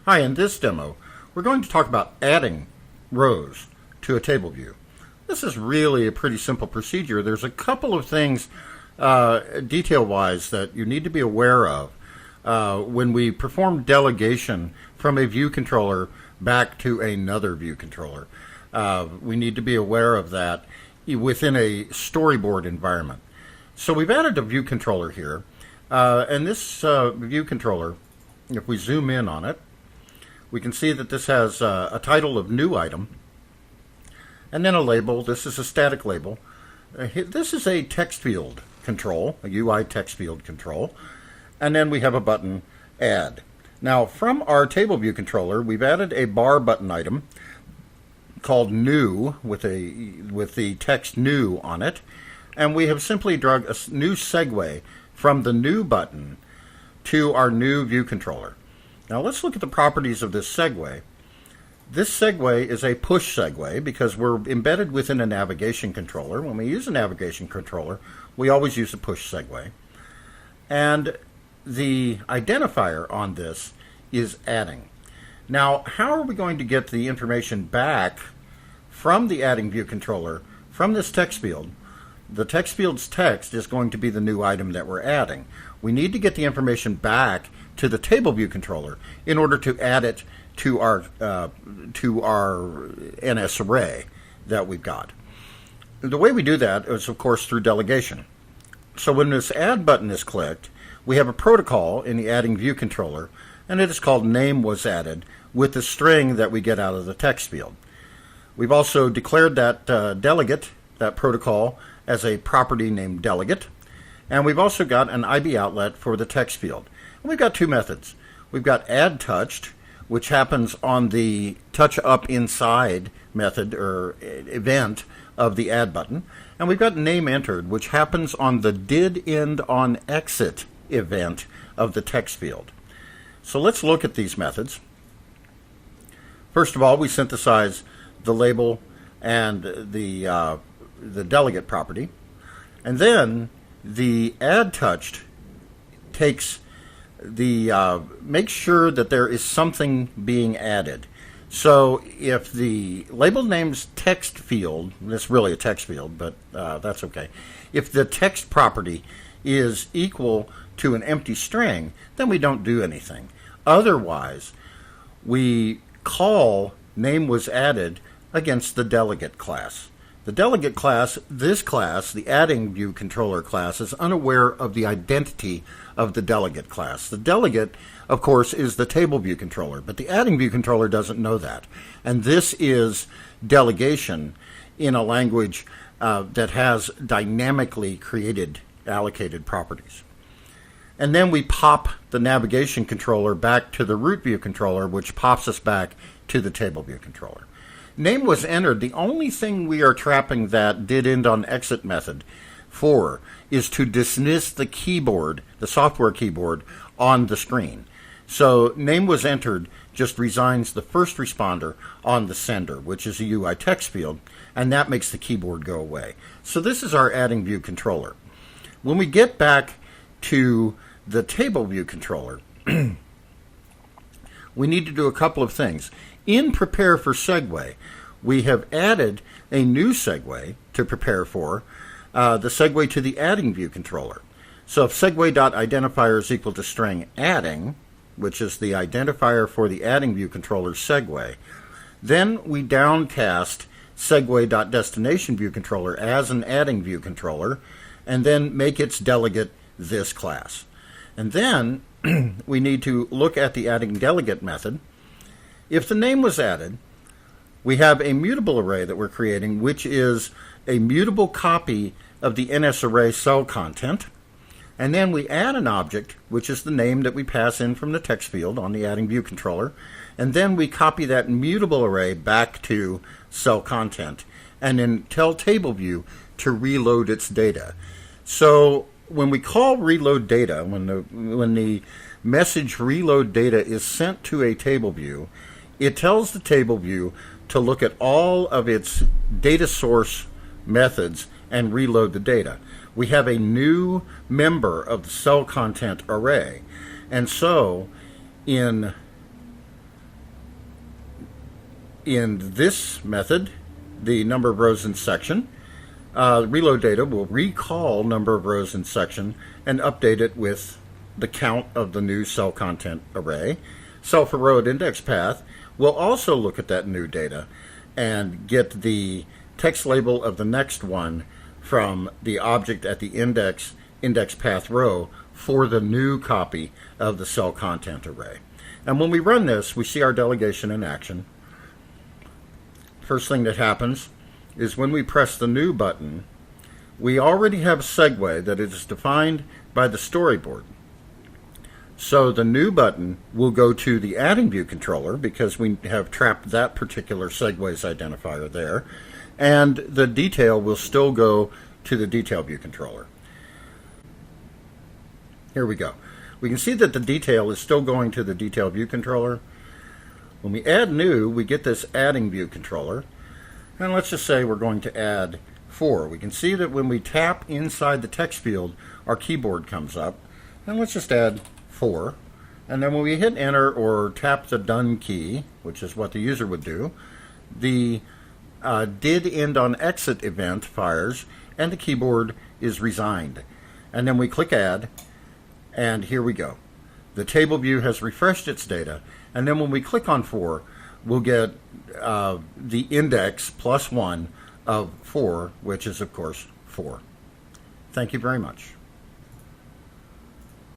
Hi, in this demo, we're going to talk about adding rows to a table view. This is really a pretty simple procedure. There's a couple of things detail-wise that you need to be aware of when we perform delegation from a view controller back to another view controller. We need to be aware of that within a storyboard environment. So we've added a view controller here, and this view controller, if we zoom in on it, we can see that this has a title of new item, and then a label. This is a static label. This is a text field control, a UI text field control, and then we have a button, add. Now, from our table view controller, we've added a bar button item called new with the text new on it, and we have simply dragged a new segue from the new button to our new view controller. Now let's look at the properties of this segue. This segue is a push segue because we're embedded within a navigation controller. When we use a navigation controller, we always use a push segue. And the identifier on this is adding. Now, how are we going to get the information back from the adding view controller from this text field? The text field's text is going to be the new item that we're adding. We need to get the information back to the table view controller in order to add it to our NS array that we've got. The way we do that is, of course, through delegation. So when this add button is clicked, we have a protocol in the adding view controller, and it is called name was added with the string that we get out of the text field. We've also declared that delegate, that protocol, as a property named delegate, and we've also got an IB outlet for the text field. And we've got two methods. We've got add touched, which happens on the touch up inside method or event of the add button, and we've got name entered, which happens on the did end on exit event of the text field. So let's look at these methods. First of all, we synthesize the label and the delegate property, and then the add touched takes makes sure that there is something being added. So if the label name's text field, it's really a text field, but that's okay. If the text property is equal to an empty string, then we don't do anything. Otherwise, we call name was added against the delegate class. The delegate class, this class, the adding view controller class, is unaware of the identity of the delegate class. The delegate, of course, is the table view controller, but the adding view controller doesn't know that. And this is delegation in a language that has dynamically created allocated properties. And then we pop the navigation controller back to the root view controller, which pops us back to the table view controller. Name was entered. The only thing we are trapping that did end on exit method for is to dismiss the keyboard, the software keyboard, on the screen. So name was entered just resigns the first responder on the sender, which is a UI text field, and that makes the keyboard go away. So this is our adding view controller. When we get back to the table view controller, we need to do a couple of things. In prepare for segue, we have added a new segue to prepare for, the segue to the adding view controller. So if segue.identifier is equal to string adding, which is the identifier for the adding view controller segue, then we downcast segue.destination view controller as an adding view controller, and then make its delegate this class. And then we need to look at the adding delegate method. If the name was added, we have a mutable array that we're creating, which is a mutable copy of the NS array cell content. And then we add an object, which is the name that we pass in from the text field on the adding view controller. And then we copy that mutable array back to cell content and then tell table view to reload its data. So when we call reload data, when the message reload data is sent to a table view, it tells the table view to look at all of its data source methods and reload the data. We have a new member of the cell content array. And so in In this method, the number of rows in section, reload data will recall number of rows in section and update it with the count of the new cell content array. Cell for row at index path will also look at that new data and get the text label of the next one from the object at the index path row for the new copy of the cell content array. And when we run this, we see our delegation in action. First thing that happens is when we press the new button, we already have a segue that is defined by the storyboard. So the new button will go to the adding view controller because we have trapped that particular segues identifier there, and the detail will still go to the detail view controller. Here we go. We can see that the detail is still going to the detail view controller. When we add new, we get this adding view controller, and let's just say we're going to add 4. We can see that when we tap inside the text field, our keyboard comes up, and let's just add 4. And then when we hit enter or tap the done key, which is what the user would do, the did end on exit event fires and the keyboard is resigned. And then we click add, and here we go. The table view has refreshed its data, and then when we click on 4, we'll get the index plus 1 of 4, which is of course 4. Thank you very much.